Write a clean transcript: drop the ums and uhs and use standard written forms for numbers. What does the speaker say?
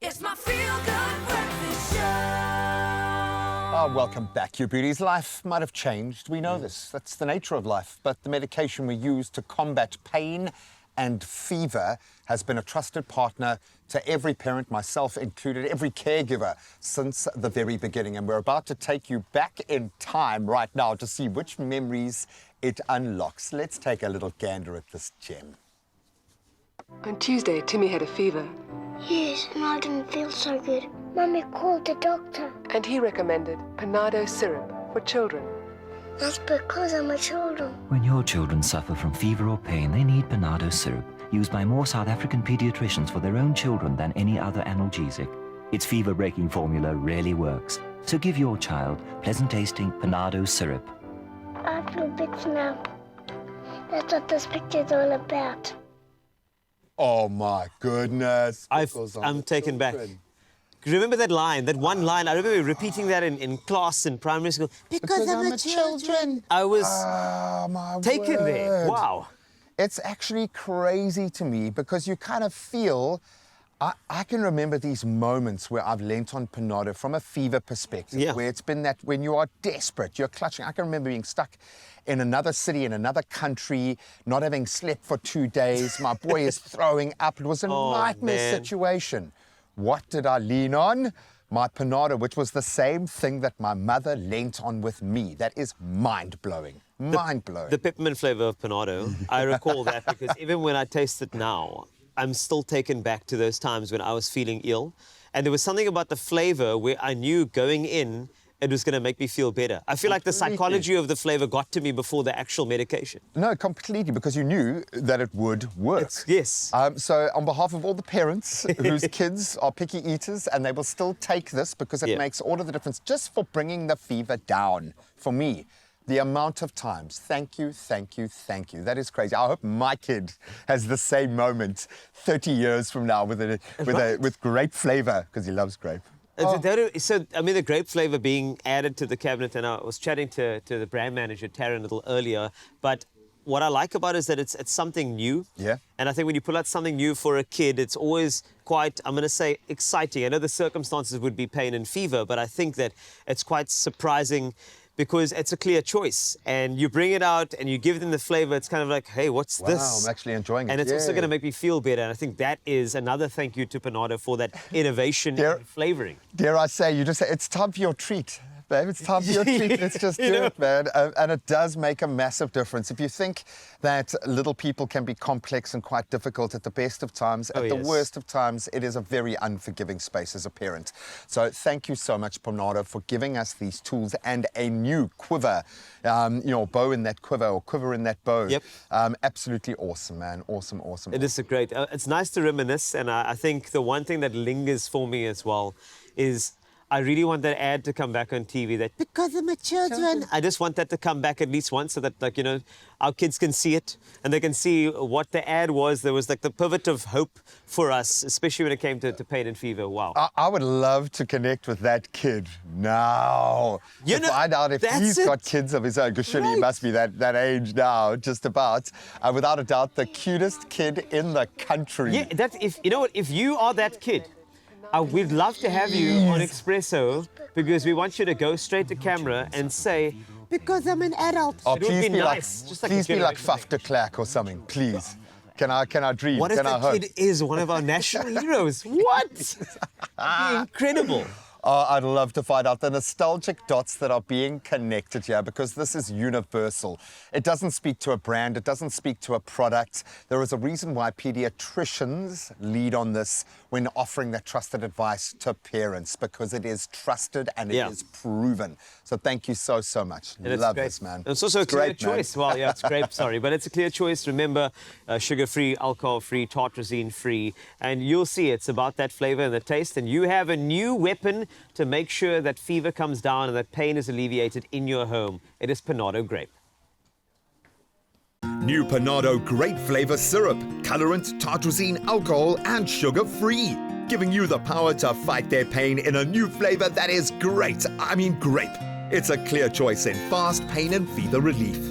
It's my feel-good breakfast show. Oh, welcome back, you beauties. Life might have changed. We know this. That's the nature of life. But the medication we use to combat pain and fever has been a trusted partner to every parent, myself included, every caregiver since the very beginning. And we're about to take you back in time right now to see which memories it unlocks. Let's take a little gander at this gem. On Tuesday, Timmy had a fever. Yes, and I didn't feel so good. Mummy called the doctor. And he recommended Panado syrup for children. That's because I'm a children. When your children suffer from fever or pain, they need Panado syrup, used by more South African pediatricians for their own children than any other analgesic. Its fever-breaking formula really works. So give your child pleasant-tasting Panado syrup. I feel better now. That's what this picture's all about. Oh, my goodness. I'm taken back. Remember that line, that one line? I remember repeating that in class in primary school. Because I'm a children. I was taken there. Wow. It's actually crazy to me because you kind of feel... I can remember these moments where I've lent on Panado from a fever perspective, where it's been that when you are desperate, you're clutching. I can remember being stuck in another city, in another country, not having slept for 2 days. My boy is throwing up. It was a nightmare situation. What did I lean on? My Panado, which was the same thing that my mother lent on with me. That is mind-blowing. Mind-blowing. The peppermint flavor of Panado, I recall that because even when I taste it now, I'm still taken back to those times when I was feeling ill. And there was something about the flavor where I knew going in, it was going to make me feel better. I feel like the psychology of the flavor got to me before the actual medication. No, completely, because you knew that it would work. Yes. So on behalf of all the parents whose kids are picky eaters, and they will still take this because it makes all of the difference just for bringing the fever down. For me, the amount of times, thank you, thank you, thank you. That is crazy. I hope my kid has the same moment 30 years from now with grape flavor, because he loves grape. So, I mean, the grape flavor being added to the cabinet, and I was chatting to the brand manager, Taryn, a little earlier, but what I like about it is that it's something new. Yeah. And I think when you pull out something new for a kid, it's always quite, I'm going to say, exciting. I know the circumstances would be pain and fever, but I think that it's quite surprising because it's a clear choice. And you bring it out and you give them the flavor, it's kind of like, hey, what's this? Wow, I'm actually enjoying it. And it's also going to make me feel better. And I think that is another thank you to Panado for that innovation in flavoring. Dare I say, you just say, it's time for your treat. Babe, it's time for your treat. Let's just do it, man. And it does make a massive difference. If you think that little people can be complex and quite difficult at the best of times, at the worst of times, it is a very unforgiving space as a parent. So thank you so much, Panado, for giving us these tools and a new quiver, bow in that quiver or quiver in that bow. Yep. Absolutely awesome, man. Awesome, awesome. It is a great. It's nice to reminisce. And I think the one thing that lingers for me as well is I really want that ad to come back on TV, that because of my children. I just want that to come back at least once so that, our kids can see it and they can see what the ad was. There was the pivot of hope for us, especially when it came to pain and fever. Wow. I would love to connect with that kid now. To find out if he's got kids of his own, because surely he must be that age now, just about. Without a doubt, the cutest kid in the country. Yeah, if you are that kid, we'd love to have you on Expresso because we want you to go straight to camera and say, because I'm an adult. Oh, it would be nice. Please be like Faf de Klerk or something, please. Can I dream? What if that kid is one of our national heroes? What? That'd be incredible. Oh, I'd love to find out the nostalgic dots that are being connected here, because this is universal. It doesn't speak to a brand. It doesn't speak to a product. There is a reason why pediatricians lead on this when offering that trusted advice to parents, because it is trusted and it is proven. So thank you so, so much. Love this, man. It's also a clear choice. Well, yeah, it's grape, sorry, but it's a clear choice. Remember, sugar-free, alcohol-free, tartrazine-free, and you'll see it's about that flavor and the taste, and you have a new weapon to make sure that fever comes down and that pain is alleviated in your home. It is Panado Grape. New Panado Grape Flavor Syrup, colorant, tartrazine, alcohol and sugar-free. Giving you the power to fight their pain in a new flavor that is great. I mean grape. It's a clear choice in fast pain and fever relief.